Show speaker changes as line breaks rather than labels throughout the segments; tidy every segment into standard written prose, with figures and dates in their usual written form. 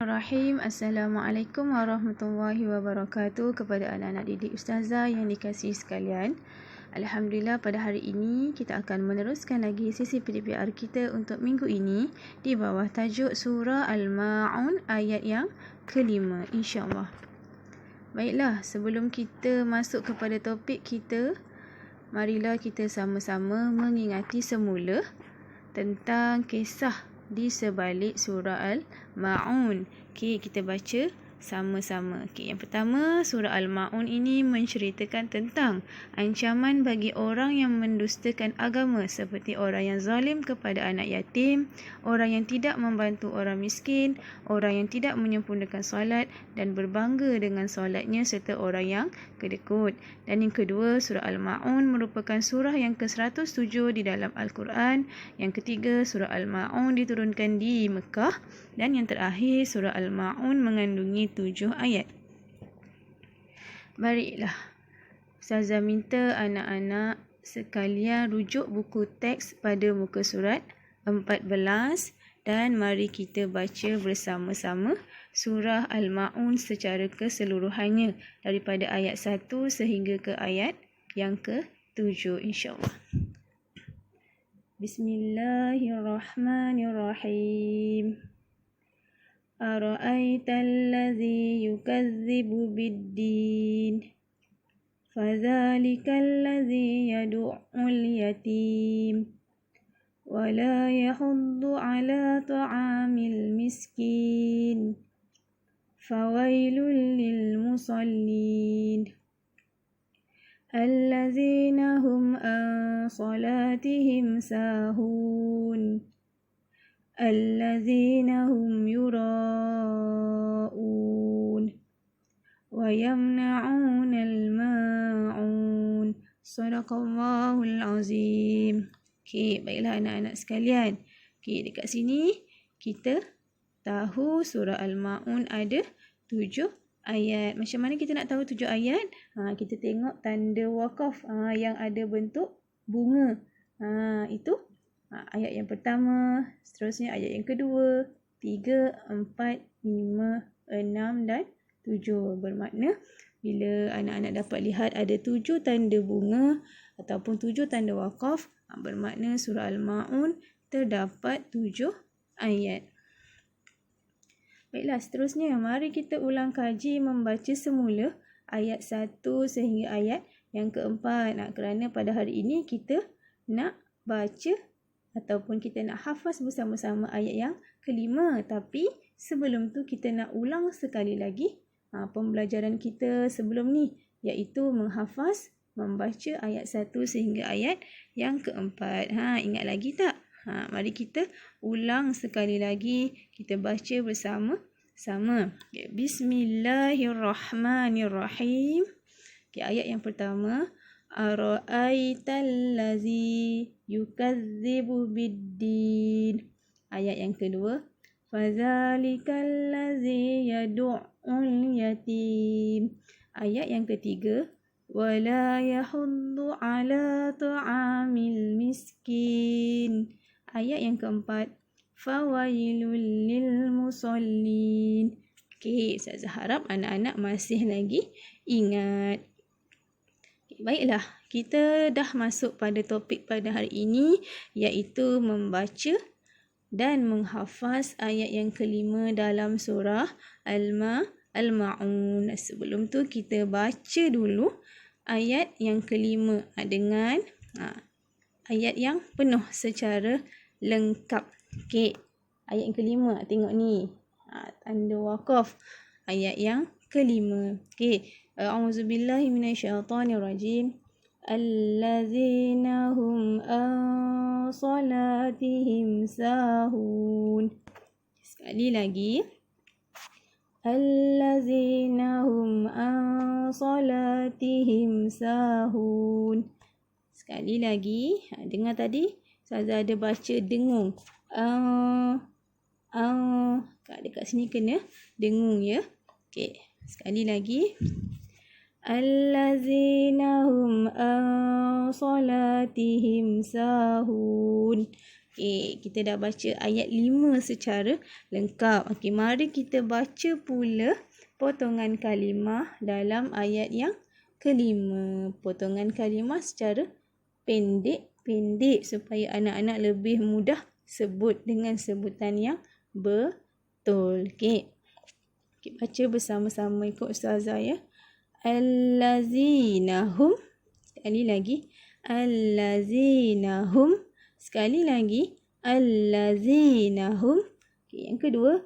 Bismillahirrahmanirrahim. Assalamualaikum warahmatullahi wabarakatuh kepada anak-anak didik Ustazah yang dikasihi sekalian. Alhamdulillah, pada hari ini kita akan meneruskan lagi sesi PDPR kita untuk minggu ini di bawah tajuk surah Al-Ma'un ayat yang kelima, insya-Allah. Baiklah, sebelum kita masuk kepada topik kita, marilah kita sama-sama mengingati semula tentang kisah di sebalik surah Al-Ma'un. Okey, kita baca sama-sama. Okey, yang pertama, surah Al-Ma'un ini menceritakan tentang ancaman bagi orang yang mendustakan agama seperti orang yang zalim kepada anak yatim, orang yang tidak membantu orang miskin, orang yang tidak menyempurnakan solat dan berbangga dengan solatnya serta orang yang kedekut. Dan yang kedua, surah Al-Ma'un merupakan surah yang ke-107 di dalam Al-Quran. Yang ketiga, surah Al-Ma'un diturunkan di Mekah. Dan yang terakhir, surah Al-Ma'un mengandungi 7 ayat. Baiklah, Ustazah minta anak-anak sekalian rujuk buku teks pada muka surat 14 dan mari kita baca bersama-sama surah Al-Ma'un secara keseluruhannya daripada ayat 1 sehingga ke ayat yang ke-7, insya-Allah. Bismillahirrahmanirrahim. Ara'aital ladzi yukazzibu bid-din fadzalikal ladzi yad'ul yatim wa la yahuddu 'ala ta'amil miskin fawailul lil musallin allazina hum an salatihim sahun allazina hum yura'un wa yamna'unal ma'un. Sadaqallahul azim. Okey, baiklah anak-anak sekalian. Okey, dekat sini kita tahu surah Al-Ma'un ada 7 ayat. Macam mana kita nak tahu 7 ayat? Kita tengok tanda wakaf yang ada bentuk bunga. Itu ayat yang pertama, seterusnya ayat yang kedua, 3, 4, 5, 6 dan 7. Bermakna bila anak-anak dapat lihat ada 7 tanda bunga ataupun 7 tanda wakaf, bermakna surah Al-Ma'un terdapat 7 ayat. Baiklah, seterusnya mari kita ulang kaji membaca semula ayat 1 sehingga ayat yang keempat. Kerana pada hari ini kita nak baca ataupun kita nak hafaz bersama-sama ayat yang kelima. Tapi sebelum tu kita nak ulang sekali lagi pembelajaran kita sebelum ni, iaitu menghafaz membaca ayat 1 sehingga ayat yang keempat. Ingat lagi tak? Mari kita ulang sekali lagi. Kita baca bersama-sama. Bismillahirrahmanirrahim. Ayat yang pertama. Ara'aital ladzi yukazzibu bid-din. Ayat yang kedua. Fadzalikal ladzi yad'ul yatim. Ayat yang ketiga. Wala yahuddu 'ala ta'amil miskin. Ayat yang keempat. Fawailul lil musallin. Okey, Ustazah harap anak-anak masih lagi ingat. Baiklah, kita dah masuk pada topik pada hari ini, iaitu membaca dan menghafaz ayat yang kelima dalam surah Al-Ma'un. Sebelum tu kita baca dulu ayat yang kelima dengan ayat yang penuh secara lengkap. Okey, ayat yang kelima, tengok ni. Tanda wakaf ayat yang kelima. Okey, a'udzubillahi minasyaitonirrajim. Allazina hum an salatihim sahun. Sekali lagi. Allazina hum an salatihim sahun. Sekali lagi. Dengar tadi Ustazah ada baca dengung. Dekat sini kena dengung ya. Okey, sekali lagi. Allazina hum an salatihim sahun. Okey, kita dah baca ayat 5 secara lengkap. Okey, mari kita baca pula potongan kalimah dalam ayat yang kelima. Potongan kalimah secara pendek-pendek supaya anak-anak lebih mudah sebut dengan sebutan yang betul. Okey. Okay, baca bersama-sama ikut Ustazah ya. Allazina hum. Sekali lagi. Allazina hum. Sekali lagi. Allazina hum. Okay, yang kedua.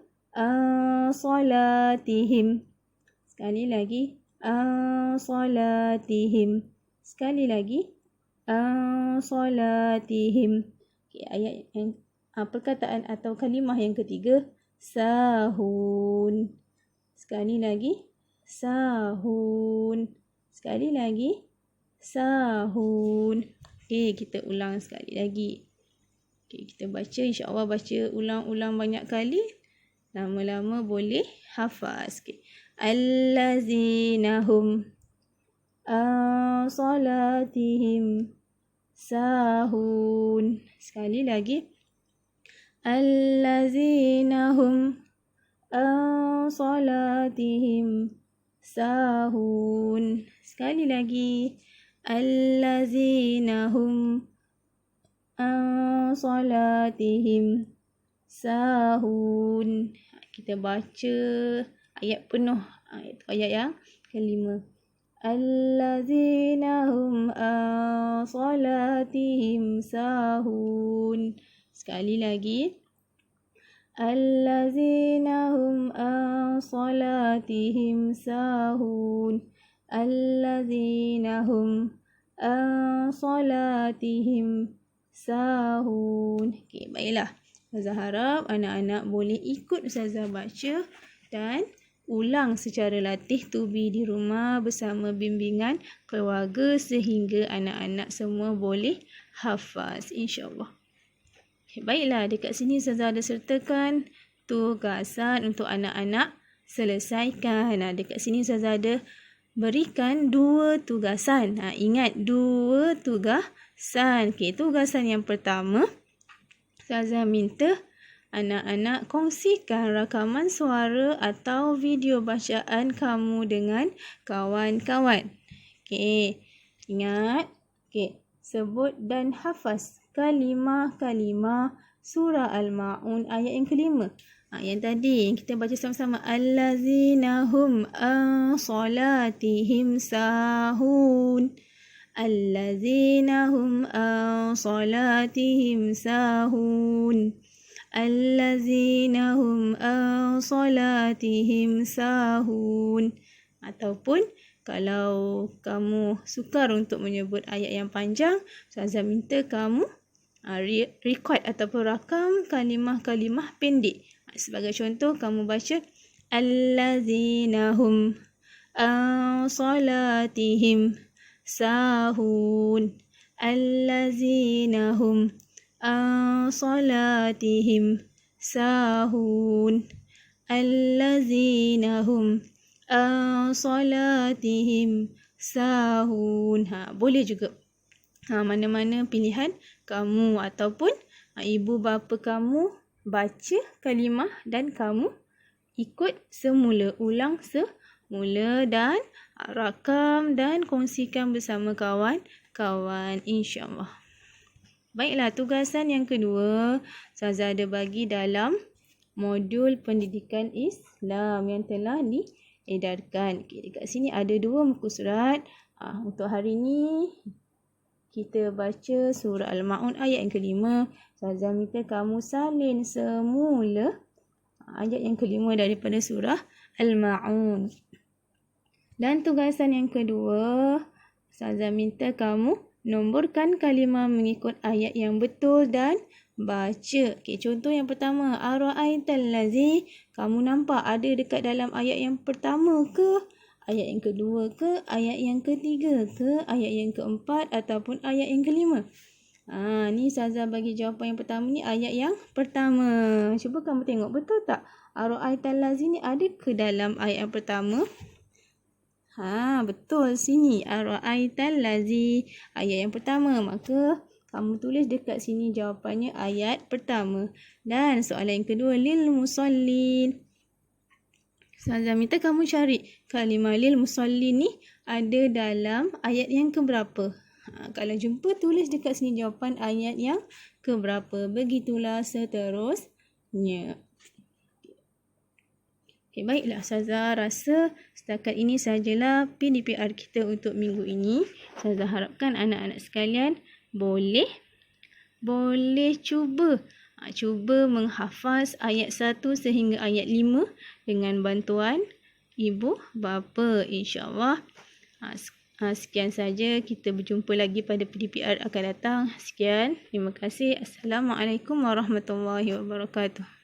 Salatihim. Sekali lagi. Salatihim. Sekali lagi. Salatihim. Okay, ayat yang perkataan atau kalimah yang ketiga. Sahun. Sekali lagi. Sahun. Sekali lagi. Sahun. Okey, kita ulang sekali lagi. Okey, kita baca. InsyaAllah baca ulang-ulang banyak kali. Lama-lama boleh hafaz. Okay. Allazina hum salatihim sahun. Sekali lagi. Allazina hum salatihim sahun. Sekali lagi. Allazina hum salatihim sahun. Kita baca ayat penuh. Ayat yang kelima. Allazina hum salatihim sahun. Sekali lagi. Allazina hum salatihim sahun. Allazina hum salatihim sahun. Okey, baiklah. Ustazah harap anak-anak boleh ikut Ustazah baca dan ulang secara latih tubi di rumah bersama bimbingan keluarga sehingga anak-anak semua boleh hafaz, insya-Allah. Baiklah, dekat sini Ustazah ada sertakan tugasan untuk anak-anak selesaikan. Dekat sini Ustazah ada berikan 2 tugasan. Ingat 2 tugasan. Okey, tugasan yang pertama, Ustazah minta anak-anak kongsikan rakaman suara atau video bacaan kamu dengan kawan-kawan. Okey, ingat. Okey, sebut dan hafaz kalimah-kalimah surah Al-Ma'un ayat yang kelima. Yang tadi yang kita baca sama-sama. Allazina hum salatihim sahun. Allazina hum salatihim sahun. Allazina hum salatihim sahun. Ataupun kalau kamu sukar untuk menyebut ayat yang panjang, Ustazah minta kamu record ataupun rakam kalimah-kalimah pendek. Sebagai contoh, kamu baca Allazina hum salatihim sahun. Allazina hum salatihim sahun. Allazina hum salatihim sahun. Boleh juga. Mana-mana pilihan kamu ataupun ibu bapa kamu baca kalimah dan kamu ikut semula, ulang semula dan rakam dan kongsikan bersama kawan-kawan, insya-Allah. Baiklah, tugasan yang kedua Ustazah ada bagi dalam modul pendidikan Islam yang telah diedarkan. Okay, dekat sini ada 2 muka surat. Untuk hari ini kita baca surah Al-Ma'un ayat yang kelima. Ustazah minta kamu salin semula ayat yang kelima daripada surah Al-Ma'un. Dan tugasan yang kedua, Ustazah minta kamu nomborkan kalimah mengikut ayat yang betul dan baca. Okay, contoh yang pertama, ara'aital ladzi, kamu nampak ada dekat dalam ayat yang pertama ke, ayat yang kedua ke, ayat yang ketiga ke, ayat yang keempat ataupun ayat yang kelima? Ni Ustazah bagi jawapan yang pertama ni ayat yang pertama. Cuba kamu tengok betul tak? Ara'aital ladzi ni ada ke dalam ayat yang pertama? Betul, sini ara'aital ladzi ayat yang pertama. Maka Kamu tulis dekat sini jawapannya ayat pertama. Dan soalan yang kedua, lil musallin. Ustazah minta kamu cari kalimah lil musallin ni ada dalam ayat yang keberapa. Kalau jumpa, tulis dekat sini jawapan ayat yang keberapa. Begitulah seterusnya. Okay, baiklah Ustazah, rasa setakat ini sajalah PDPR kita untuk minggu ini. Ustazah harapkan anak-anak sekalian boleh cuba menghafaz ayat 1 sehingga ayat 5 dengan bantuan ibu bapa, insya-Allah. Sekian saja, kita berjumpa lagi pada PDPR akan datang. Sekian, terima kasih. Assalamualaikum warahmatullahi wabarakatuh.